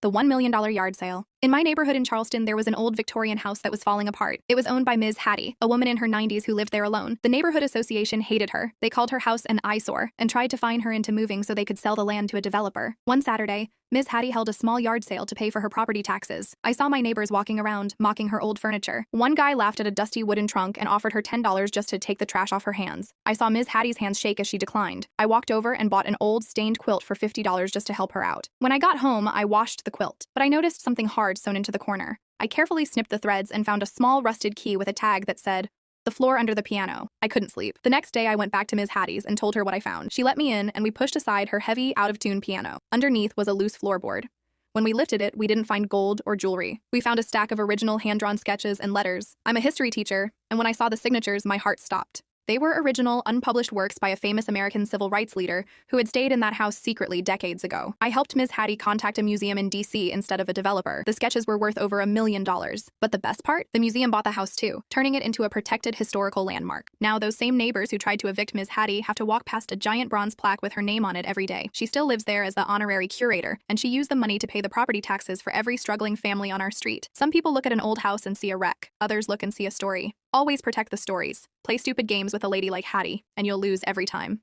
The $1 million yard sale. In my neighborhood in Charleston, there was an old Victorian house that was falling apart. It was owned by Ms. Hattie, a woman in her 90s who lived there alone. The neighborhood association hated her. They called her house an eyesore and tried to fine her into moving so they could sell the land to a developer. One Saturday, Ms. Hattie held a small yard sale to pay for her property taxes. I saw my neighbors walking around, mocking her old furniture. One guy laughed at a dusty wooden trunk and offered her $10 just to take the trash off her hands. I saw Ms. Hattie's hands shake as she declined. I walked over and bought an old, stained quilt for $50 just to help her out. When I got home, I washed the quilt, but I noticed something hard sewn into the corner. I carefully snipped the threads and found a small rusted key with a tag that said, "The floor under the piano." I couldn't sleep. The next day, I went back to Ms. Hattie's and told her what I found. She let me in, and we pushed aside her heavy, out-of-tune piano. Underneath was a loose floorboard. When we lifted it, we didn't find gold or jewelry. We found a stack of original hand-drawn sketches and letters. I'm a history teacher, and when I saw the signatures, my heart stopped. They were original, unpublished works by a famous American civil rights leader who had stayed in that house secretly decades ago. I helped Ms. Hattie contact a museum in DC instead of a developer. The sketches were worth over $1 million. But the best part? The museum bought the house too, turning it into a protected historical landmark. Now, those same neighbors who tried to evict Ms. Hattie have to walk past a giant bronze plaque with her name on it every day. She still lives there as the honorary curator, and she used the money to pay the property taxes for every struggling family on our street. Some people look at an old house and see a wreck. Others look and see a story. Always protect the stories. Play stupid games with a lady like Hattie, and you'll lose every time.